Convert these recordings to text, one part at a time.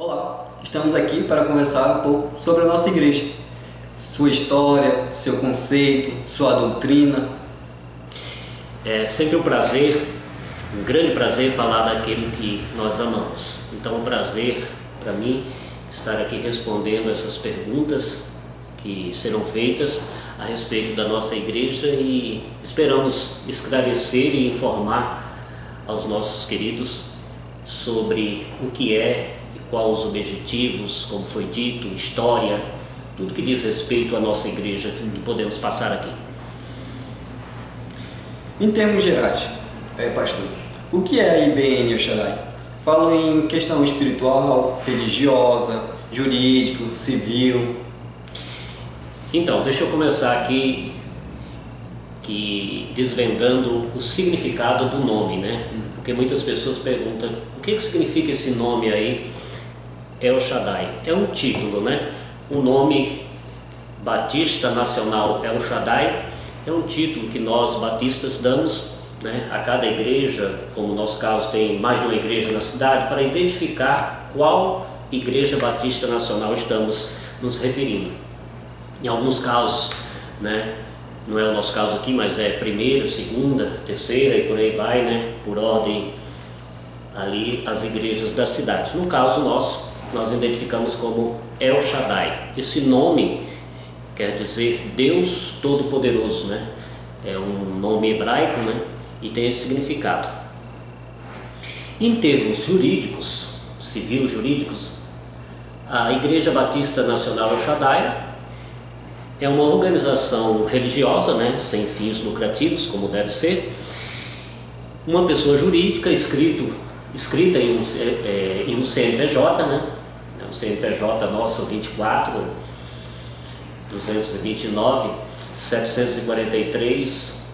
Olá, estamos aqui para conversar um pouco sobre a nossa igreja, sua história, seu conceito, sua doutrina. É sempre um prazer, um grande prazer falar daquilo que nós amamos. Então é um prazer para mim estar aqui respondendo essas perguntas que serão feitas a respeito da nossa igreja e esperamos esclarecer e informar aos nossos queridos sobre o que é e quais os objetivos, como foi dito, história, tudo que diz respeito à nossa igreja que podemos passar aqui. Em termos gerais, pastor, o que é a IBN El Shaddai? Falo em questão espiritual, religiosa, jurídico, civil. Então, deixa eu começar aqui desvendando o significado do nome, né? Porque muitas pessoas perguntam o que significa esse nome aí, El Shaddai. É um título, né? O nome Batista Nacional El Shaddai é um título que nós batistas damos, né, a cada igreja, como no nosso caso tem mais de uma igreja na cidade, para identificar qual igreja batista nacional estamos nos referindo. Em alguns casos, né, não é o nosso caso aqui, mas é primeira, segunda, terceira e por aí vai, né, por ordem ali as igrejas da cidade. No caso nosso, nós identificamos como El Shaddai. Esse nome quer dizer Deus Todo-Poderoso, né? É um nome hebraico, né? E tem esse significado. Em termos jurídicos, civil-jurídicos, a Igreja Batista Nacional El Shaddai é uma organização religiosa, né? Sem fins lucrativos, como deve ser, uma pessoa jurídica escrita em um CNPJ, né? O CNPJ nosso 24.229 743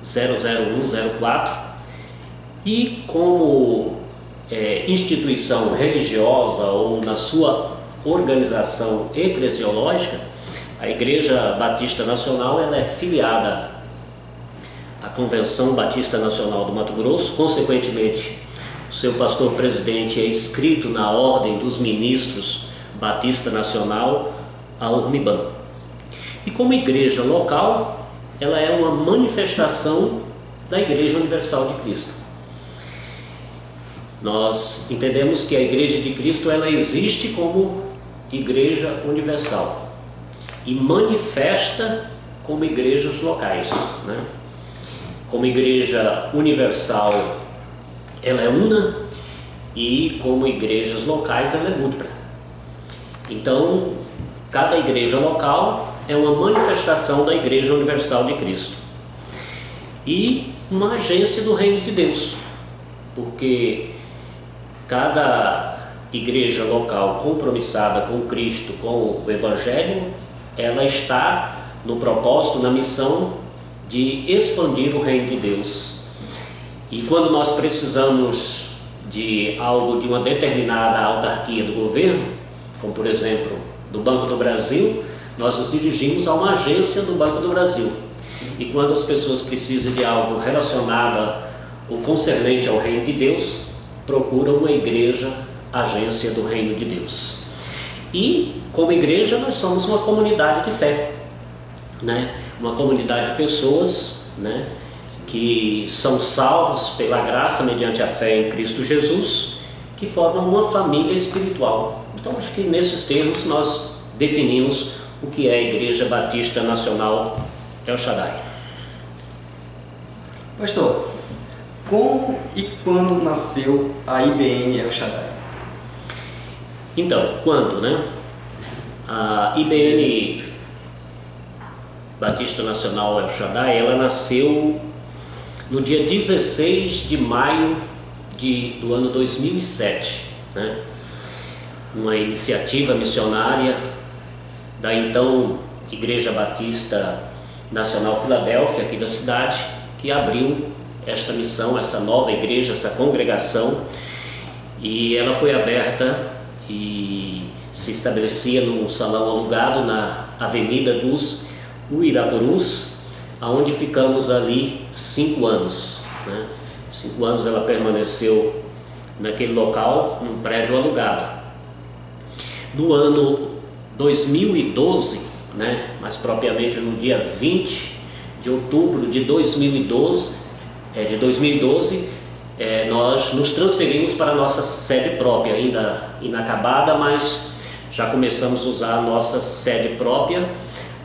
00104, e como instituição religiosa ou na sua organização eclesiológica, a Igreja Batista Nacional ela é filiada à Convenção Batista Nacional do Mato Grosso. Consequentemente, o seu pastor presidente é inscrito na Ordem dos Ministros Batista Nacional, a URMIBAN. E como igreja local, ela é uma manifestação da Igreja Universal de Cristo. Nós entendemos que a Igreja de Cristo ela existe como Igreja Universal e manifesta como igrejas locais, né? Como Igreja Universal ela é una, e como igrejas locais ela é múltipla. Então, cada igreja local é uma manifestação da Igreja Universal de Cristo e uma agência do Reino de Deus, porque cada igreja local compromissada com Cristo, com o Evangelho, ela está no propósito, na missão de expandir o Reino de Deus. E quando nós precisamos de algo de uma determinada autarquia do governo, como por exemplo do Banco do Brasil, nós nos dirigimos a uma agência do Banco do Brasil. Sim. E quando as pessoas precisam de algo relacionado ou concernente ao Reino de Deus, procuram uma igreja, agência do Reino de Deus. E como igreja nós somos uma comunidade de fé, né? Uma comunidade de pessoas, né, que são salvos pela graça mediante a fé em Cristo Jesus, que formam uma família espiritual. Então acho que nesses termos nós definimos o que é a Igreja Batista Nacional El Shaddai. Pastor, como e quando nasceu a IBN El Shaddai? Então, quando, né? A IBN Batista Nacional El Shaddai, ela nasceu no dia 16 de maio do ano 2007, né? Uma iniciativa missionária da então Igreja Batista Nacional Filadélfia, aqui da cidade, que abriu esta missão, essa nova igreja, essa congregação, e ela foi aberta e se estabelecia num salão alugado na Avenida dos Uirapurus, aonde ficamos ali 5 anos, né? 5 anos ela permaneceu naquele local, num prédio alugado. No ano 2012, né, mais propriamente no dia 20 de outubro de 2012, nós nos transferimos para a nossa sede própria, ainda inacabada, mas já começamos a usar a nossa sede própria,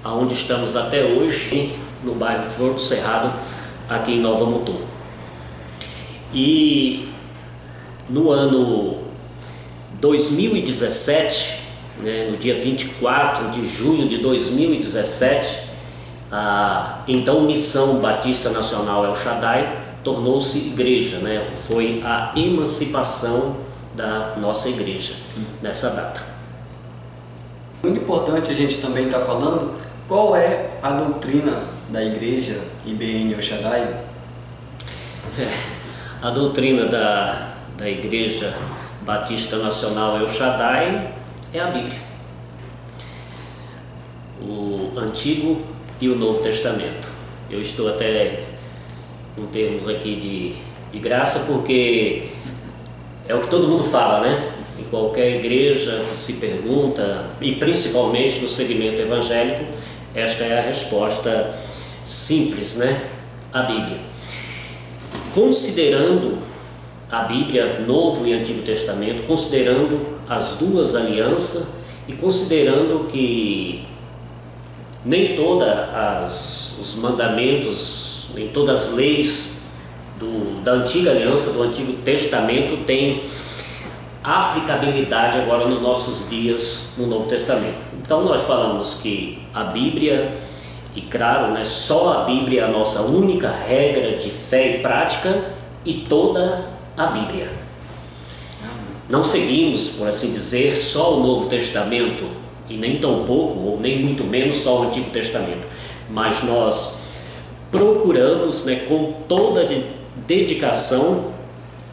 onde estamos até hoje, no bairro Flor do Cerrado, aqui em Nova Mutum. E no ano 2017, né, no dia 24 de junho de 2017, a então Missão Batista Nacional El Shaddai tornou-se igreja, né? Foi a emancipação da nossa igreja nessa data. Muito importante a gente também estar falando qual é a doutrina da igreja IBN El Shaddai. A doutrina da Igreja Batista Nacional El Shaddai é a Bíblia, o Antigo e o Novo Testamento. Eu estou até com termos aqui de graça, porque é o que todo mundo fala, né? Em qualquer igreja que se pergunta, e principalmente no segmento evangélico, esta é a resposta simples, né? A Bíblia. Considerando a Bíblia, Novo e Antigo Testamento, considerando as duas alianças e considerando que nem todos os mandamentos, nem todas as leis da Antiga Aliança, do Antigo Testamento, têm aplicabilidade agora nos nossos dias no Novo Testamento. Então nós falamos que a Bíblia, e claro, né, só a Bíblia é a nossa única regra de fé e prática, e toda a Bíblia. Não seguimos, por assim dizer, só o Novo Testamento, e nem tão pouco, ou nem muito menos só o Antigo Testamento, mas nós procuramos, né, com toda dedicação,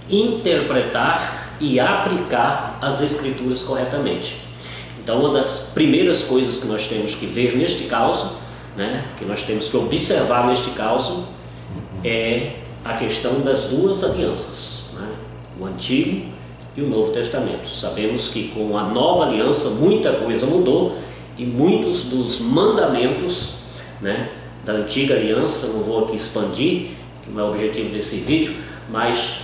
interpretar e aplicar as Escrituras corretamente. Então, uma das primeiras coisas que nós temos que ver neste caso, né, que nós temos que observar neste caso, é a questão das duas alianças, né, o Antigo e o Novo Testamento. Sabemos que com a nova aliança muita coisa mudou e muitos dos mandamentos, né, da antiga aliança, não vou aqui expandir, que não é o objetivo desse vídeo, mas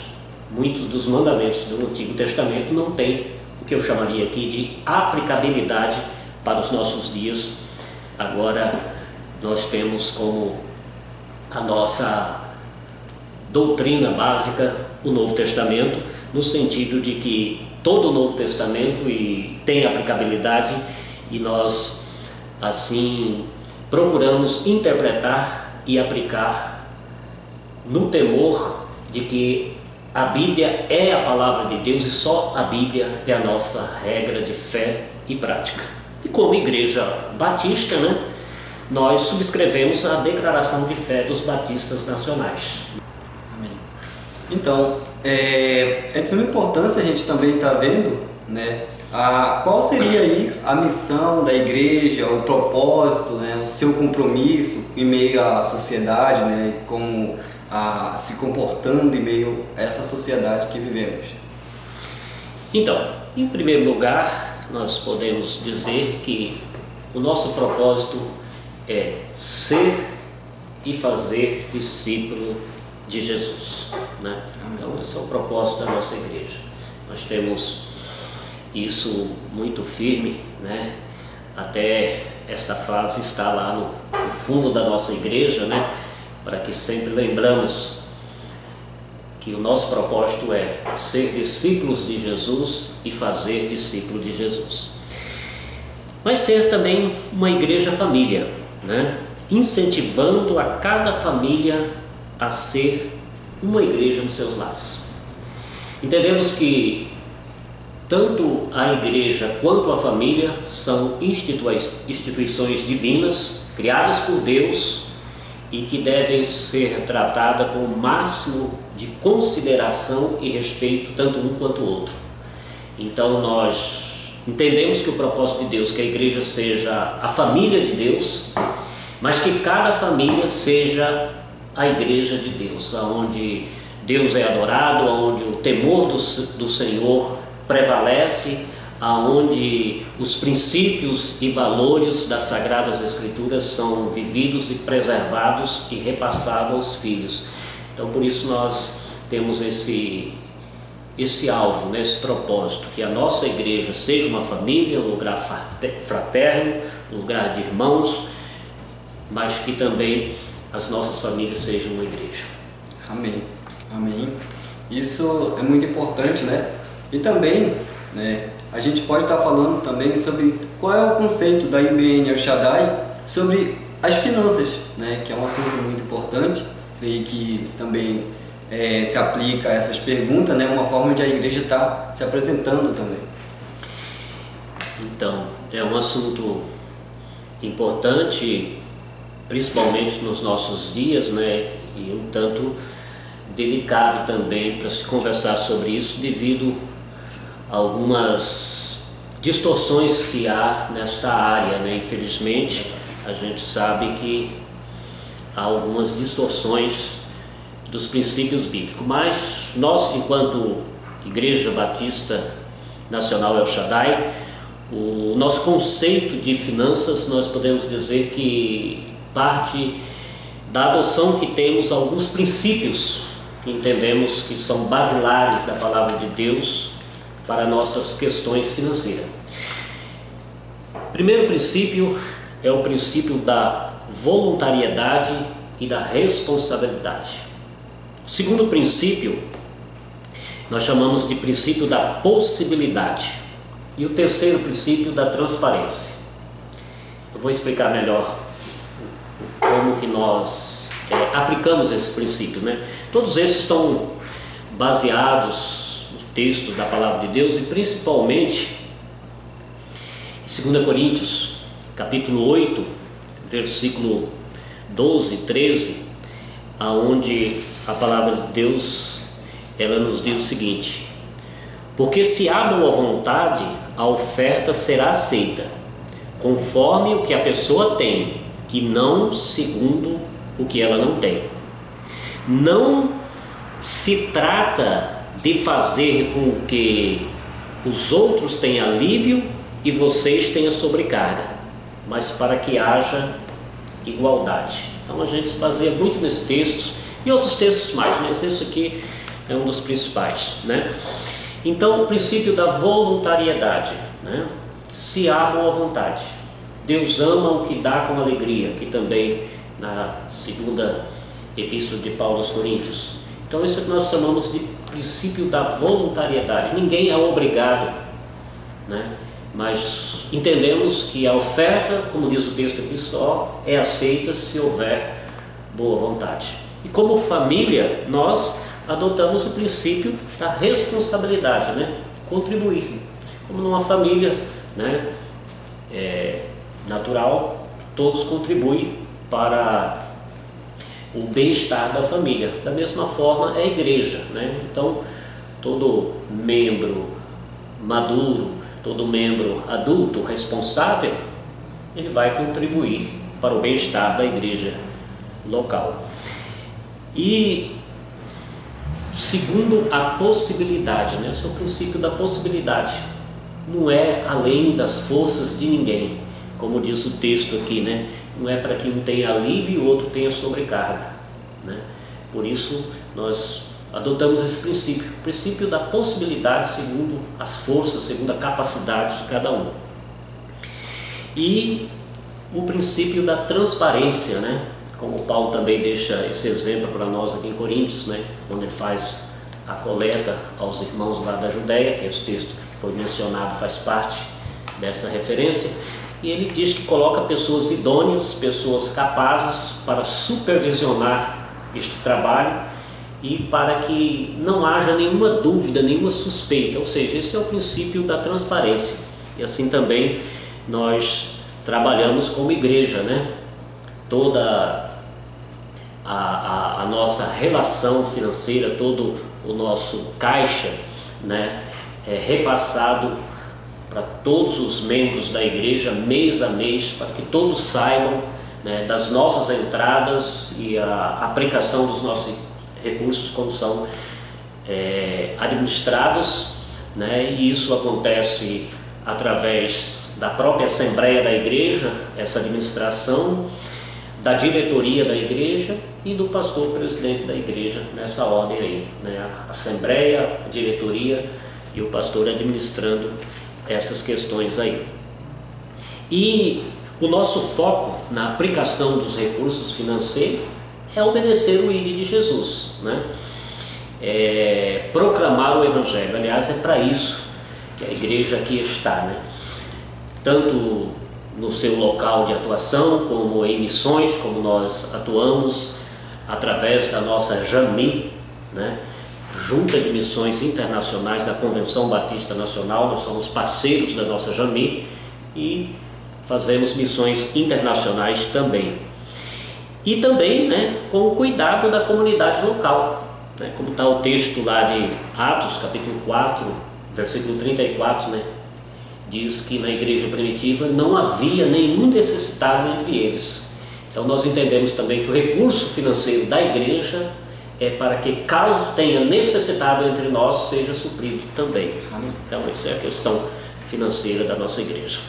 muitos dos mandamentos do Antigo Testamento não têm o que eu chamaria aqui de aplicabilidade para os nossos dias. Agora nós temos como a nossa doutrina básica o Novo Testamento, no sentido de que todo o Novo Testamento tem aplicabilidade, e nós assim procuramos interpretar e aplicar no temor de que a Bíblia é a palavra de Deus e só a Bíblia é a nossa regra de fé e prática. E como Igreja Batista, né, nós subscrevemos a Declaração de Fé dos Batistas Nacionais. Amém. Então, é de suma importância a gente também estar vendo, né, qual seria aí a missão da igreja, o propósito, né, o seu compromisso em meio à sociedade, né, como se comportando em meio a essa sociedade que vivemos. Então, em primeiro lugar, nós podemos dizer que o nosso propósito é ser e fazer discípulo de Jesus, né? Então esse é o propósito da nossa igreja. Nós temos isso muito firme, né? Até esta frase está lá no fundo da nossa igreja, né? Para que sempre lembramos que o nosso propósito é ser discípulos de Jesus e fazer discípulo de Jesus. Mas ser também uma igreja família, né? Incentivando a cada família a ser uma igreja nos seus lares. Entendemos que tanto a igreja quanto a família são instituições divinas, criadas por Deus, e que devem ser tratadas com o máximo de consideração e respeito, tanto um quanto o outro. Então nós entendemos que o propósito de Deus é que a igreja seja a família de Deus, mas que cada família seja a igreja de Deus, onde Deus é adorado, onde o temor do Senhor prevalece, aonde os princípios e valores das Sagradas Escrituras são vividos e preservados e repassados aos filhos. Então, por isso nós temos esse alvo, né, esse propósito, que a nossa igreja seja uma família, um lugar fraterno, um lugar de irmãos, mas que também as nossas famílias sejam uma igreja. Amém, amém. Isso é muito importante, né? E também, né, a gente pode estar falando também sobre qual é o conceito da IBN El Shaddai sobre as finanças, né, que é um assunto muito importante e que também se aplica a essas perguntas, né, uma forma de a igreja estar se apresentando também. Então, é um assunto importante, principalmente nos nossos dias, né, e um tanto delicado também para se conversar sobre isso, devido a algumas distorções que há nesta área, né? Infelizmente, a gente sabe que há algumas distorções dos princípios bíblicos, mas nós, enquanto Igreja Batista Nacional El Shaddai, o nosso conceito de finanças, nós podemos dizer que parte da adoção que temos alguns princípios que entendemos que são basilares da Palavra de Deus para nossas questões financeiras. O primeiro princípio é o princípio da voluntariedade e da responsabilidade. O segundo princípio nós chamamos de princípio da possibilidade. E o terceiro princípio da transparência. Eu vou explicar melhor como que nós aplicamos esse princípio, né? Todos esses estão baseados no texto da Palavra de Deus e principalmente em 2 Coríntios, capítulo 8, versículo 12, 13, aonde a Palavra de Deus ela nos diz o seguinte: porque se há boa vontade, a oferta será aceita, conforme o que a pessoa tem, e não segundo o que ela não tem. Não se trata de fazer com que os outros tenham alívio e vocês tenham sobrecarga, mas para que haja igualdade. Então a gente se baseia muito nesses textos e outros textos mais, mas esse aqui é um dos principais, né? Então, o princípio da voluntariedade, né? Se há boa vontade, Deus ama o que dá com alegria, que também na segunda epístola de Paulo aos Coríntios. Então, isso é que nós chamamos de princípio da voluntariedade. Ninguém é obrigado, né? Mas entendemos que a oferta, como diz o texto aqui, só é aceita se houver boa vontade. E como família, nós adotamos o princípio da responsabilidade, né? Contribuir. Como numa família, né, natural, todos contribuem para o bem-estar da família. Da mesma forma é a igreja, né? Então, todo membro maduro, todo membro adulto responsável, ele vai contribuir para o bem-estar da igreja local. E segundo a possibilidade, né? Esse é o princípio da possibilidade. Não é além das forças de ninguém, como diz o texto aqui, né? Não é para que um tenha alívio e o outro tenha sobrecarga, né? Por isso nós adotamos esse princípio, o princípio da possibilidade segundo as forças, segundo a capacidade de cada um. E o princípio da transparência, né? Como Paulo também deixa esse exemplo para nós aqui em Coríntios, né? Quando ele faz a coleta aos irmãos lá da Judéia, que esse texto que foi mencionado faz parte dessa referência, e ele diz que coloca pessoas idôneas, pessoas capazes para supervisionar este trabalho e para que não haja nenhuma dúvida, nenhuma suspeita, ou seja, esse é o princípio da transparência. E assim também nós trabalhamos como igreja, né? Toda a nossa relação financeira, todo o nosso caixa, né, é repassado para todos os membros da igreja mês a mês, para que todos saibam, né, das nossas entradas e a aplicação dos nossos recursos como são administrados, né, e isso acontece através da própria Assembleia da Igreja, essa administração, da diretoria da Igreja e do pastor presidente da Igreja, nessa ordem aí, né? A Assembleia, a diretoria e o pastor administrando essas questões aí. E o nosso foco na aplicação dos recursos financeiros é obedecer o ID de Jesus, né? Proclamar o Evangelho. Aliás, é para isso que a igreja aqui está, né? Tanto no seu local de atuação, como em missões, como nós atuamos através da nossa JAMI, né? Junta de Missões Internacionais da Convenção Batista Nacional. Nós somos parceiros da nossa JAMI e fazemos missões internacionais também. E também, né, com o cuidado da comunidade local, né, como está o texto lá de Atos, capítulo 4, versículo 34, né, diz que na igreja primitiva não havia nenhum necessitado entre eles. Então nós entendemos também que o recurso financeiro da igreja é para que, caso tenha necessitado entre nós, seja suprido também. Então essa é a questão financeira da nossa igreja.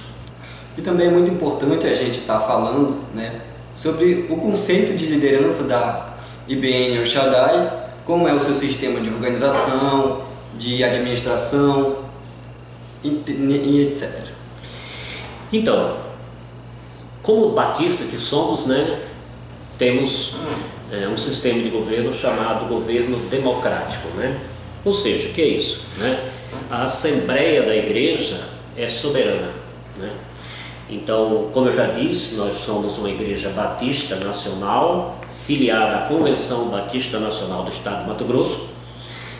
E também é muito importante a gente estar falando, né, sobre o conceito de liderança da IBN El Shaddai, como é o seu sistema de organização, de administração e etc. Então, como batista que somos, né, temos um sistema de governo chamado governo democrático, né? Ou seja, o que é isso, né? A Assembleia da Igreja é soberana, né? Então, como eu já disse, nós somos uma igreja batista nacional, filiada à Convenção Batista Nacional do Estado de Mato Grosso,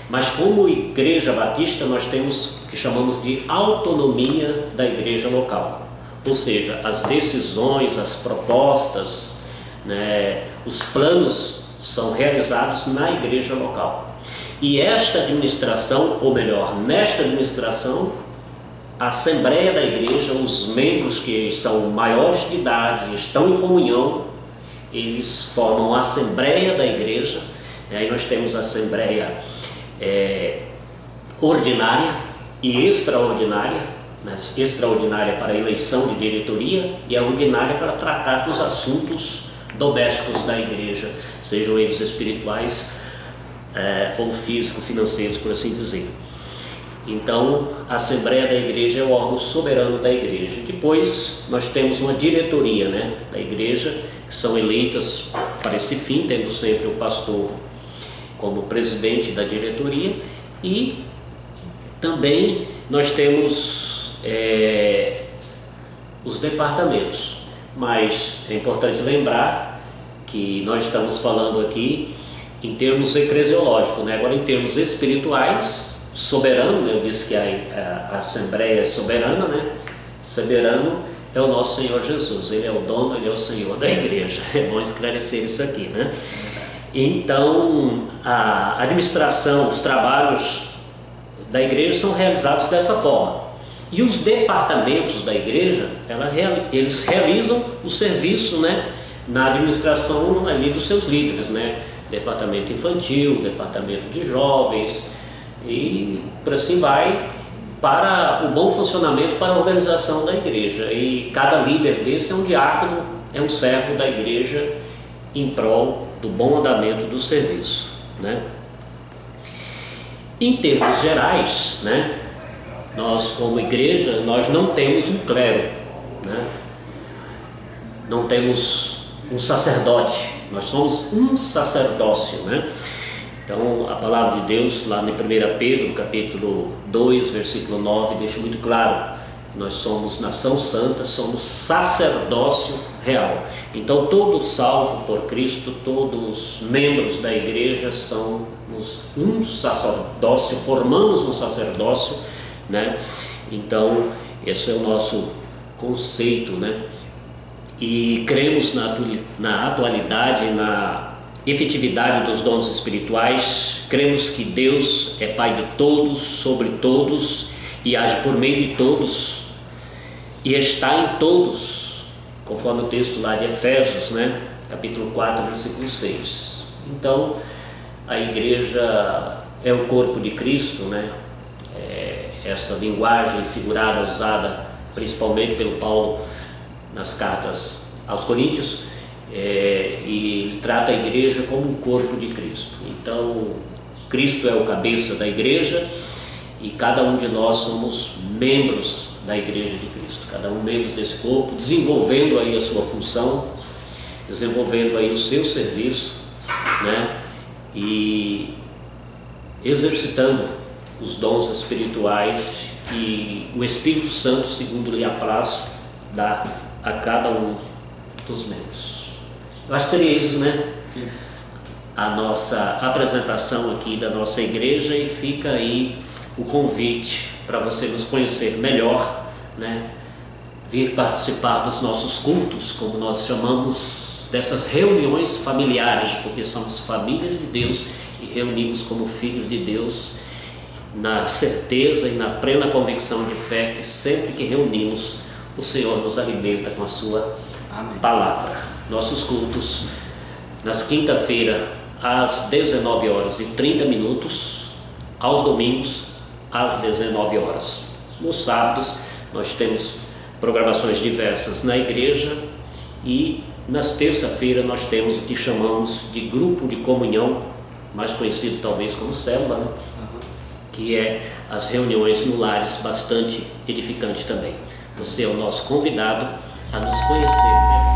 mas como igreja batista nós temos o que chamamos de autonomia da igreja local, ou seja, as decisões, as propostas, né, os planos são realizados na igreja local. E esta administração, ou melhor, nesta administração, a Assembleia da Igreja, os membros que são maiores de idade, estão em comunhão, eles formam a Assembleia da Igreja. E aí nós temos a Assembleia ordinária e extraordinária, né? Extraordinária para a eleição de diretoria e a ordinária para tratar dos assuntos domésticos da Igreja, sejam eles espirituais ou físico-financeiros, por assim dizer. Então, a Assembleia da Igreja é o órgão soberano da Igreja. Depois, nós temos uma diretoria, né, da Igreja, que são eleitas para esse fim, tendo sempre o pastor como presidente da diretoria. E também nós temos os departamentos. Mas é importante lembrar que nós estamos falando aqui em termos eclesiológicos, né? Agora, em termos espirituais, soberano, né? Eu disse que a Assembleia é soberana, né? Soberano é o nosso Senhor Jesus, Ele é o dono, Ele é o Senhor da igreja. É bom esclarecer isso aqui, né? Então, a administração, os trabalhos da igreja são realizados dessa forma. E os departamentos da igreja, eles realizam o serviço, né, na administração ali dos seus líderes, né? Departamento infantil, departamento de jovens e por assim vai, para o bom funcionamento, para a organização da igreja. E cada líder desse é um diácono, é um servo da igreja em prol do bom andamento do serviço, né? Em termos gerais, né, nós como igreja, nós não temos um clero, né? Não temos um sacerdote, nós somos um sacerdócio, né? Então a palavra de Deus lá em 1 Pedro capítulo 2 versículo 9 deixa muito claro: nós somos nação santa, somos sacerdócio real. Então todos salvos por Cristo, todos membros da igreja somos um sacerdócio, formamos um sacerdócio, né? Então esse é o nosso conceito, né? E cremos na atualidade, na efetividade dos dons espirituais. Cremos que Deus é Pai de todos, sobre todos, e age por meio de todos e está em todos, conforme o texto lá de Efésios, né? Capítulo 4, versículo 6. Então a igreja é o corpo de Cristo, né? essa linguagem figurada usada principalmente pelo Paulo nas cartas aos Coríntios, e ele trata a igreja como um corpo de Cristo. Então, Cristo é o cabeça da igreja e cada um de nós somos membros da igreja de Cristo, cada um membros desse corpo, desenvolvendo aí a sua função, desenvolvendo aí o seu serviço, né? E exercitando os dons espirituais que o Espírito Santo, segundo lhe apraz, dá a cada um dos membros. Eu acho que seria isso, né? Isso. A nossa apresentação aqui da nossa igreja, e fica aí o convite para você nos conhecer melhor, né? Vir participar dos nossos cultos, como nós chamamos, dessas reuniões familiares, porque somos famílias de Deus e reunimos como filhos de Deus, na certeza e na plena convicção de fé que sempre que reunimos, o Senhor nos alimenta com a sua Amém. palavra. Nossos cultos nas quinta-feira às 19h30, aos domingos às 19h. Nos sábados nós temos programações diversas na igreja, e nas terça-feiras nós temos o que chamamos de grupo de comunhão, mais conhecido talvez como célula, né? Que é as reuniões no lares, bastante edificantes também. Você é o nosso convidado a nos conhecer, né?